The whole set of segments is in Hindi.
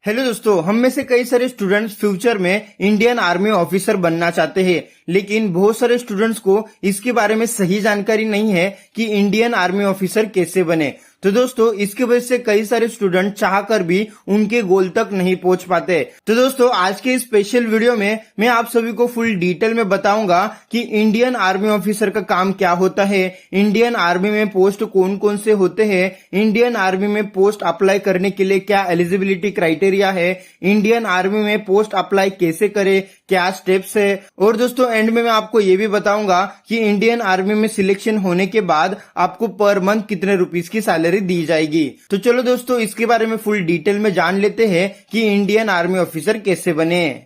हेलो दोस्तों, हम में से कई सारे स्टूडेंट्स फ्यूचर में इंडियन आर्मी ऑफिसर बनना चाहते हैं, लेकिन बहुत सारे स्टूडेंट्स को इसके बारे में सही जानकारी नहीं है कि इंडियन आर्मी ऑफिसर कैसे बने। तो दोस्तों, इसकी वजह से कई सारे स्टूडेंट चाहकर भी उनके गोल तक नहीं पहुंच पाते। तो दोस्तों, आज के स्पेशल वीडियो में मैं आप सभी को फुल डिटेल में बताऊंगा कि इंडियन आर्मी ऑफिसर का काम क्या होता है, इंडियन आर्मी में पोस्ट कौन कौन से होते हैं, इंडियन आर्मी में पोस्ट अप्लाई करने के लिए क्या एलिजिबिलिटी क्राइटेरिया है, इंडियन आर्मी में पोस्ट अप्लाई कैसे करें, क्या स्टेप्स है, और दोस्तों एंड में मैं आपको ये भी बताऊंगा कि इंडियन आर्मी में सिलेक्शन होने के बाद आपको पर मंथ कितने रुपीस की सैलरी दी जाएगी। तो चलो दोस्तों, इसके बारे में फुल डिटेल में जान लेते हैं कि इंडियन आर्मी ऑफिसर कैसे बने।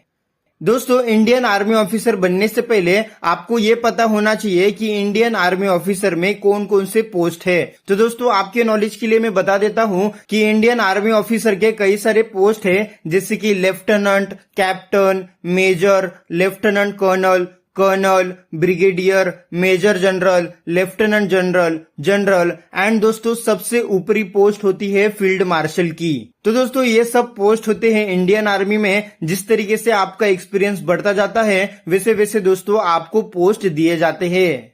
दोस्तों, इंडियन आर्मी ऑफिसर बनने से पहले आपको ये पता होना चाहिए कि इंडियन आर्मी ऑफिसर में कौन कौन से पोस्ट है। तो दोस्तों, आपके नॉलेज के लिए मैं बता देता हूँ कि इंडियन आर्मी ऑफिसर के कई सारे पोस्ट है, जैसे कि lieutenant, captain, major, lieutenant colonel, colonel, brigadier, major general, lieutenant general, general and दोस्तों सबसे ऊपरी पोस्ट होती है फील्ड मार्शल की। तो दोस्तों, ये सब पोस्ट होते हैं इंडियन आर्मी में। जिस तरीके से आपका एक्सपीरियंस बढ़ता जाता है, वैसे वैसे दोस्तों आपको पोस्ट दिए जाते हैं।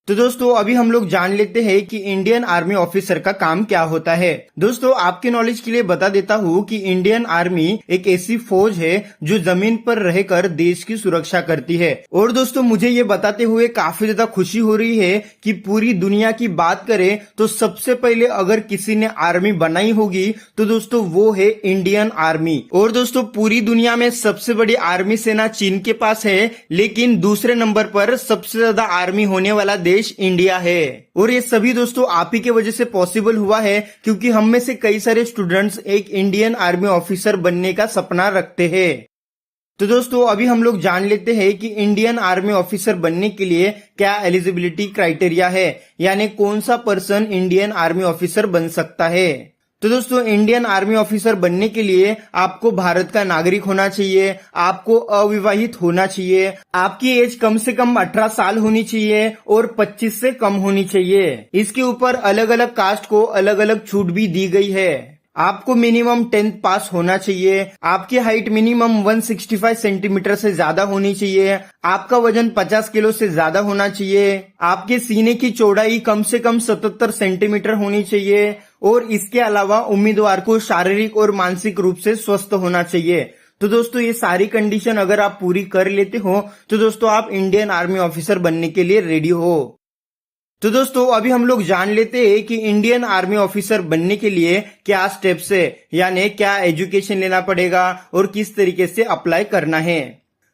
तो दोस्तों, अभी हम लोग जान लेते हैं कि इंडियन आर्मी ऑफिसर का काम क्या होता है। दोस्तों, आपके नॉलेज के लिए बता देता हूँ कि इंडियन आर्मी एक ऐसी फौज है जो जमीन पर रहकर देश की सुरक्षा करती है। और दोस्तों, मुझे ये बताते हुए काफी ज्यादा खुशी हो रही है कि पूरी दुनिया की बात करें तो सबसे पहले अगर किसी ने आर्मी बनाई होगी तो दोस्तों वो है इंडियन आर्मी। और दोस्तों, पूरी दुनिया में सबसे बड़ी आर्मी सेना चीन के पास है, लेकिन दूसरे नंबर पर सबसे ज्यादा आर्मी होने वाला देश इंडिया है। और ये सभी दोस्तों आप ही के वजह से पॉसिबल हुआ है, क्योंकि हम में से कई सारे स्टूडेंट्स एक इंडियन आर्मी ऑफिसर बनने का सपना रखते हैं। तो दोस्तों, अभी हम लोग जान लेते हैं कि इंडियन आर्मी ऑफिसर बनने के लिए क्या एलिजिबिलिटी क्राइटेरिया है, यानी कौन सा पर्सन इंडियन आर्मी ऑफिसर बन सकता है। तो दोस्तों, इंडियन आर्मी ऑफिसर बनने के लिए आपको भारत का नागरिक होना चाहिए, आपको अविवाहित होना चाहिए, आपकी एज कम से कम 18 साल होनी चाहिए और 25 से कम होनी चाहिए। इसके ऊपर अलग अलग कास्ट को अलग अलग छूट भी दी गई है। आपको मिनिमम 10th पास होना चाहिए, आपकी हाइट मिनिमम 165 सेंटीमीटर से ज्यादा होनी चाहिए, आपका वजन 50 किलो से ज्यादा होना चाहिए, आपके सीने की चौड़ाई कम से कम 77 सेंटीमीटर होनी चाहिए, और इसके अलावा उम्मीदवार को शारीरिक और मानसिक रूप से स्वस्थ होना चाहिए। तो दोस्तों, ये सारी कंडीशन अगर आप पूरी कर लेते हो तो दोस्तों आप इंडियन आर्मी ऑफिसर बनने के लिए रेडी हो। तो दोस्तों, अभी हम लोग जान लेते हैं कि इंडियन आर्मी ऑफिसर बनने के लिए क्या स्टेप्स है, यानी क्या एजुकेशन लेना पड़ेगा और किस तरीके से अप्लाई करना है।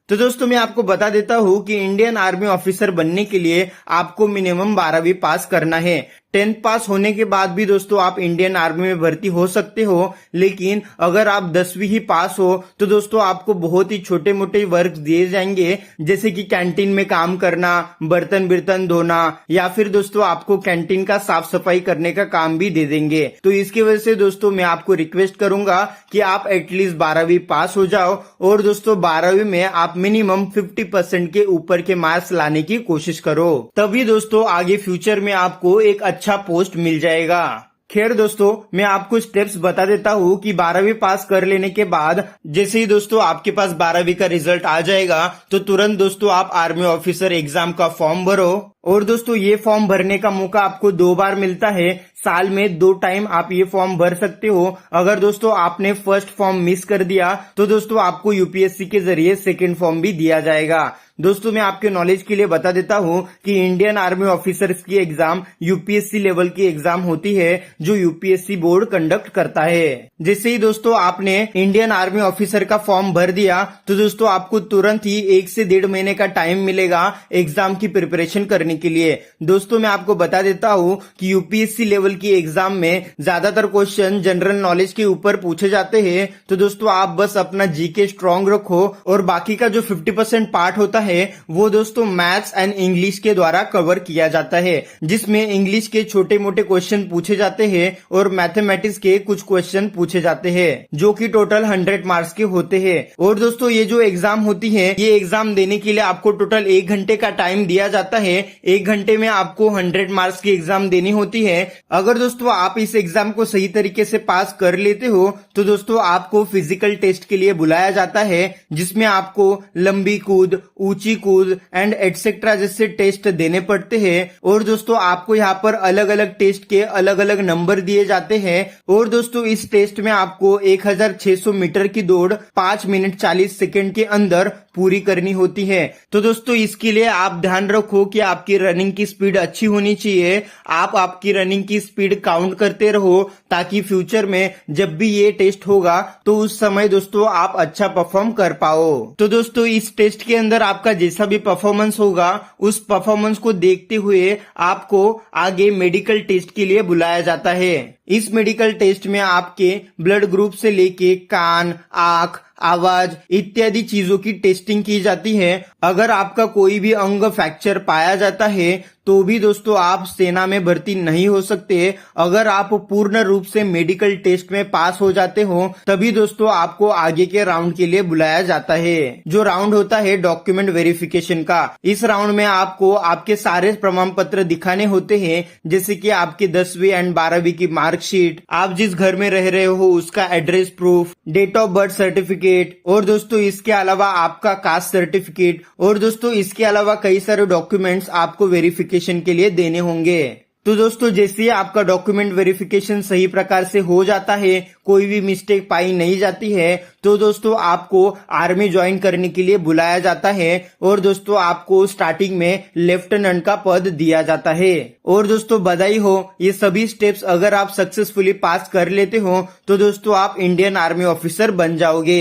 तो दोस्तों, मैं आपको बता देता हूँ कि इंडियन आर्मी ऑफिसर बनने के लिए आपको मिनिमम 12वीं पास करना है। 10th पास होने के बाद भी दोस्तों आप इंडियन आर्मी में भर्ती हो सकते हो, लेकिन अगर आप 10वीं ही पास हो तो दोस्तों आपको बहुत ही छोटे मोटे वर्क दिए जाएंगे, जैसे कि कैंटीन में काम करना, बर्तन बिर्तन धोना, या फिर दोस्तों आपको कैंटीन का साफ सफाई करने का काम भी दे देंगे। तो इसकी वजह से दोस्तों मैं आपको रिक्वेस्ट करूंगा कि आप एटलीस्ट 12वीं पास हो जाओ, और दोस्तों 12वीं में आप मिनिमम 50% के ऊपर के मार्क्स लाने की कोशिश करो, तभी दोस्तों आगे फ्यूचर में आपको एक अच्छा पोस्ट मिल जाएगा। खैर दोस्तों, मैं आपको स्टेप्स बता देता हूँ कि 12वीं पास कर लेने के बाद जैसे ही दोस्तों आपके पास 12वीं का रिजल्ट आ जाएगा तो तुरंत दोस्तों आप आर्मी ऑफिसर एग्जाम का फॉर्म भरो। और दोस्तों, ये फॉर्म भरने का मौका आपको 2 बार मिलता है, साल में 2 टाइम आप ये फॉर्म भर सकते हो। अगर दोस्तों आपने फर्स्ट फॉर्म मिस कर दिया तो दोस्तों आपको यूपीएससी के जरिए सेकेंड फॉर्म भी दिया जाएगा। दोस्तों, मैं आपके नॉलेज के लिए बता देता हूँ कि इंडियन आर्मी ऑफिसर्स की एग्जाम यूपीएससी लेवल की एग्जाम होती है, जो यूपीएससी बोर्ड कंडक्ट करता है। जैसे ही दोस्तों आपने इंडियन आर्मी ऑफिसर का फॉर्म भर दिया तो दोस्तों आपको तुरंत ही 1 से 1.5 महीने का टाइम मिलेगा एग्जाम की प्रिपरेशन करने के लिए। दोस्तों, मैं आपको बता देता हूँ कि यूपीएससी लेवल की एग्जाम में ज्यादातर क्वेश्चन जनरल नॉलेज के ऊपर पूछे जाते हैं। तो दोस्तों आप बस अपना जीके स्ट्रांग रखो, और बाकी का जो 50% पार्ट होता है वो दोस्तों मैथ्स एंड इंग्लिश के द्वारा कवर किया जाता है, जिसमें इंग्लिश के छोटे मोटे क्वेश्चन पूछे जाते हैं और मैथमेटिक्स के कुछ क्वेश्चन पूछे जाते हैं, जो कि टोटल 100 मार्क्स के होते हैं। और दोस्तों ये जो एग्जाम होती है, ये एग्जाम देने के लिए आपको टोटल 1 घंटे का टाइम दिया जाता है। 1 घंटे में आपको 100 मार्क्स की एग्जाम देनी होती है। अगर दोस्तों आप इस एग्जाम को सही तरीके से पास कर लेते हो तो दोस्तों आपको फिजिकल टेस्ट के लिए बुलाया जाता है, जिसमें आपको लंबी कूद, ऊंची कूद एंड एटसेट्रा जैसे टेस्ट देने पड़ते हैं। और दोस्तों आपको यहाँ पर अलग अलग टेस्ट के अलग अलग नंबर दिए जाते हैं। और दोस्तों इस टेस्ट में आपको 1600 मीटर की दौड़ 5 मिनट 40 सेकंड के अंदर पूरी करनी होती है। तो दोस्तों इसके लिए आप ध्यान रखो कि आपकी रनिंग की स्पीड अच्छी होनी चाहिए। आप आपकी रनिंग की स्पीड काउंट करते रहो ताकि फ्यूचर में जब भी ये टेस्ट होगा तो उस समय दोस्तों आप अच्छा परफॉर्म कर पाओ। तो दोस्तों इस टेस्ट के अंदर आपका जैसा भी परफॉर्मेंस होगा उस परफॉर्मेंस को देखते हुए आपको आगे मेडिकल टेस्ट के लिए बुलाया जाता है। इस मेडिकल टेस्ट में आपके ब्लड ग्रुप से लेके कान, आंख, आवाज इत्यादि चीजों की टेस्टिंग की जाती है। अगर आपका कोई भी अंग फ्रैक्चर पाया जाता है तो भी दोस्तों आप सेना में भर्ती नहीं हो सकते। अगर आप पूर्ण रूप से मेडिकल टेस्ट में पास हो जाते हो तभी दोस्तों आपको आगे के राउंड के लिए बुलाया जाता है, जो राउंड होता है डॉक्यूमेंट वेरिफिकेशन का। इस राउंड में आपको आपके सारे प्रमाण पत्र दिखाने होते हैं, जैसे कि आपके 10वीं एंड 12वीं की मार्कशीट, आप जिस घर में रह रहे हो उसका address proof, date of birth certificate, और दोस्तों इसके अलावा आपका कास्ट सर्टिफिकेट, और दोस्तों इसके अलावा कई सारे डॉक्यूमेंट्स आपको वेरिफिकेशन के लिए देने होंगे। तो दोस्तों जैसे ही आपका डॉक्यूमेंट वेरिफिकेशन सही प्रकार से हो जाता है, कोई भी मिस्टेक पाई नहीं जाती है, तो दोस्तों आपको आर्मी ज्वाइन करने के लिए बुलाया जाता है। और दोस्तों आपको स्टार्टिंग में लेफ्टिनेंट का पद दिया जाता है। और दोस्तों बधाई हो, ये सभी स्टेप्स अगर आप सक्सेसफुली पास कर लेते हो तो दोस्तों आप इंडियन आर्मी ऑफिसर बन जाओगे।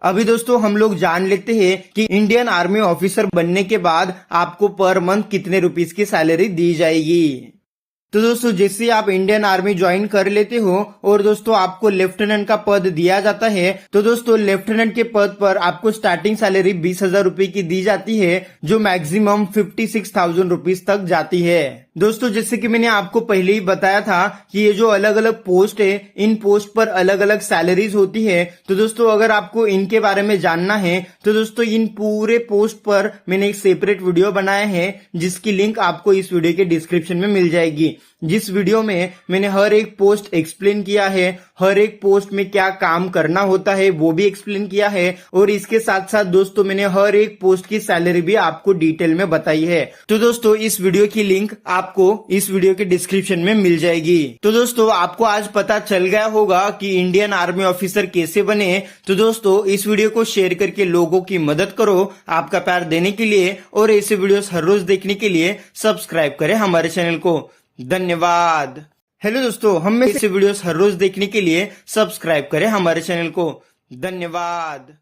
अभी दोस्तों हम लोग जान लेते हैं कि इंडियन आर्मी ऑफिसर बनने के बाद आपको पर मंथ कितने रुपीस की सैलरी दी जाएगी। तो दोस्तों जैसे आप इंडियन आर्मी ज्वाइन कर लेते हो और दोस्तों आपको लेफ्टिनेंट का पद दिया जाता है, तो दोस्तों लेफ्टिनेंट के पद पर आपको स्टार्टिंग सैलरी 20,000 रुपए की दी जाती है, जो मैक्सिमम 56,000 रुपीज तक जाती है। दोस्तों जैसे कि मैंने आपको पहले ही बताया था कि ये जो अलग अलग पोस्ट है, इन पोस्ट पर अलग अलग सैलरीज होती है। तो दोस्तों अगर आपको इनके बारे में जानना है तो दोस्तों इन पूरे पोस्ट पर मैंने एक सेपरेट वीडियो बनाया है, जिसकी लिंक आपको इस वीडियो के डिस्क्रिप्शन में मिल जाएगी। जिस वीडियो में मैंने हर एक पोस्ट एक्सप्लेन किया है, हर एक पोस्ट में क्या काम करना होता है वो भी एक्सप्लेन किया है, और इसके साथ साथ दोस्तों मैंने हर एक पोस्ट की सैलरी भी आपको डिटेल में बताई है। तो दोस्तों इस वीडियो की लिंक आपको इस वीडियो के डिस्क्रिप्शन में मिल जाएगी। तो दोस्तों आपको आज पता चल गया होगा कि इंडियन आर्मी ऑफिसर कैसे बने। तो दोस्तों इस वीडियो को शेयर करके लोगों की मदद करो। आपका प्यार देने के लिए और ऐसे वीडियोस हर रोज देखने के लिए सब्सक्राइब करें हमारे चैनल को। धन्यवाद। हेलो दोस्तों, हम में ऐसे वीडियोस हर रोज देखने के लिए सब्सक्राइब करें हमारे चैनल को। धन्यवाद।